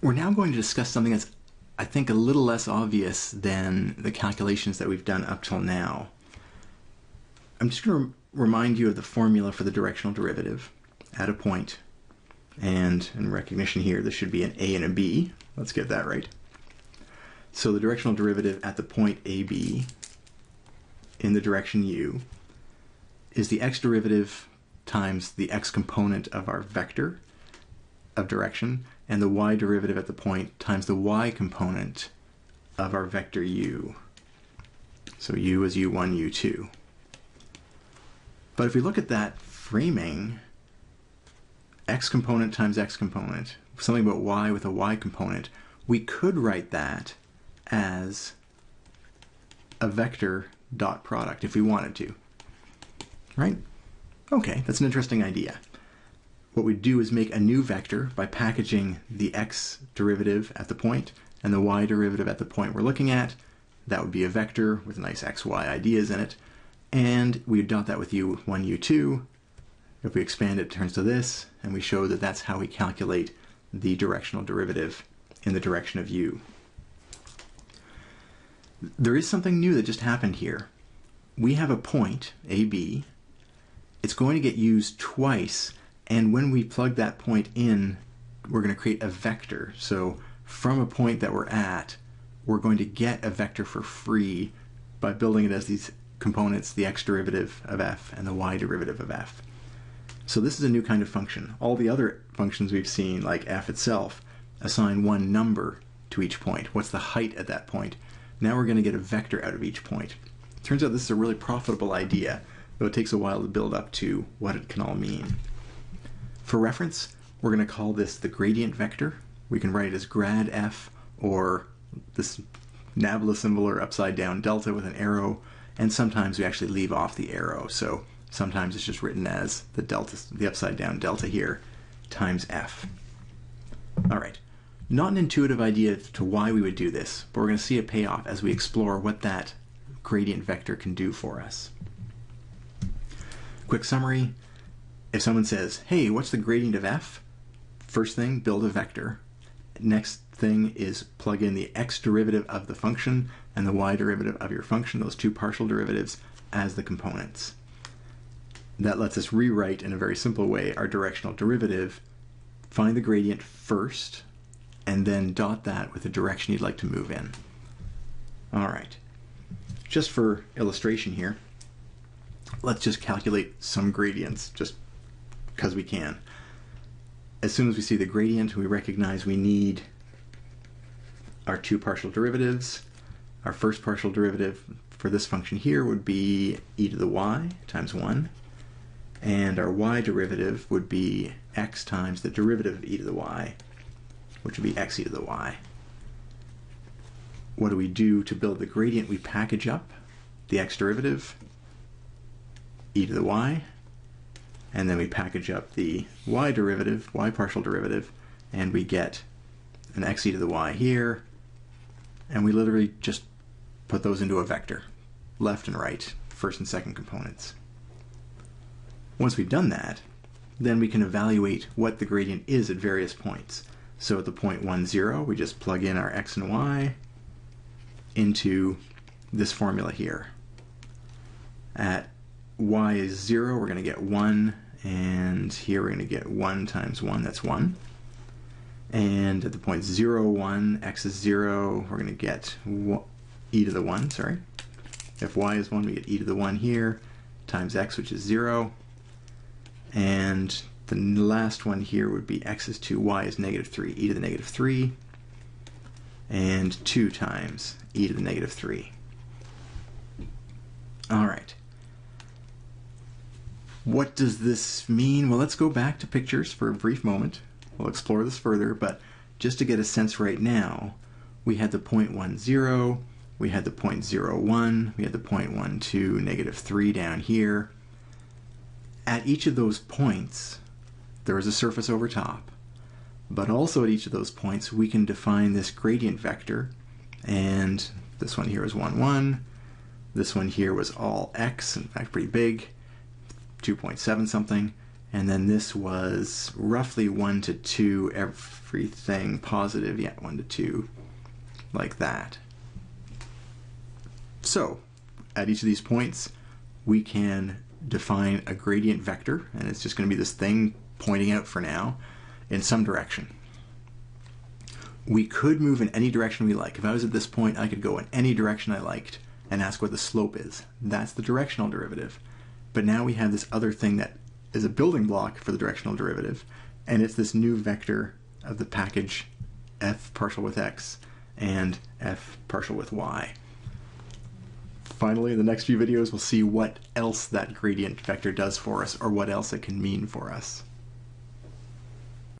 We're now going to discuss something that's, I think, a little less obvious than the calculations that we've done up till now. I'm just going to remind you of the formula for the directional derivative at a point. And in recognition here, this should be an a and a b. Let's get that right. So the directional derivative at the point AB in the direction u is the x derivative times the x component of our vector of direction, and the y derivative at the point times the y component of our vector u. So u is u1, u2. But if we look at that framing, x component times x component, something about y with a y component, we could write that as a vector dot product if we wanted to, right? Okay, that's an interesting idea. What we do is make a new vector by packaging the x derivative at the point and the y derivative at the point we're looking at. That would be a vector with nice x, y ideas in it. And we dot that with u1, u2. If we expand it, it turns to this, and we show that that's how we calculate the directional derivative in the direction of u. There is something new that just happened here. We have a point, AB. It's going to get used twice, and when we plug that point in, we're going to create a vector. So from a point that we're at, we're going to get a vector for free by building it as these components, the x derivative of f and the y derivative of f. So this is a new kind of function. All the other functions we've seen, like f itself, assign one number to each point. What's the height at that point? Now we're going to get a vector out of each point. Turns out this is a really profitable idea, though it takes a while to build up to what it can all mean. For reference, we're going to call this the gradient vector. We can write it as grad f, or this nabla symbol, or upside down delta with an arrow, and sometimes we actually leave off the arrow. So sometimes it's just written as the delta, the upside down delta here, times f. All right, not an intuitive idea to why we would do this, but we're going to see a payoff as we explore what that gradient vector can do for us. Quick summary: if someone says, hey, what's the gradient of f? First thing, build a vector. Next thing is plug in the x derivative of the function and the y derivative of your function, those two partial derivatives, as the components. That lets us rewrite in a very simple way our directional derivative, find the gradient first, and then dot that with the direction you'd like to move in. All right, just for illustration here, let's just calculate some gradients just because we can. As soon as we see the gradient, we recognize we need our two partial derivatives. Our first partial derivative for this function here would be e to the y times 1. And our y derivative would be x times the derivative of e to the y, which would be x e to the y. What do we do to build the gradient? We package up the x derivative, e to the y, and then we package up the y derivative, y partial derivative, and we get an x e to the y here, and we literally just put those into a vector, left and right, first and second components. Once we've done that, then we can evaluate what the gradient is at various points. So at the point 1, 0, we just plug in our x and y into this formula here. At y is 0, we're going to get 1, and here we're going to get 1 times 1, that's 1. And at the point 0, 1, x is 0, we're going to get e to the 1, sorry. If y is 1, we get e to the 1 here, times x, which is 0. And the last one here would be x is 2, y is negative 3, e to the negative 3, and 2 times e to the negative 3. All right. What does this mean? Well, let's go back to pictures for a brief moment. We'll explore this further, but just to get a sense right now, we had the point 1, 0, we had the point 0, 1, we had the point 1, 2, negative 3 down here. At each of those points, there is a surface over top, but also at each of those points, we can define this gradient vector, and this one here is 1, 1, this one here was all x, in fact pretty big, 2.7 something, and then this was roughly 1 to 2 everything positive, yeah, 1 to 2, like that. So at each of these points we can define a gradient vector, and it's just going to be this thing pointing out for now in some direction. We could move in any direction we like. If I was at this point, I could go in any direction I liked and ask what the slope is. That's the directional derivative. But now we have this other thing that is a building block for the directional derivative, and it's this new vector of the package f partial with x and f partial with y. Finally, in the next few videos, we'll see what else that gradient vector does for us, or what else it can mean for us.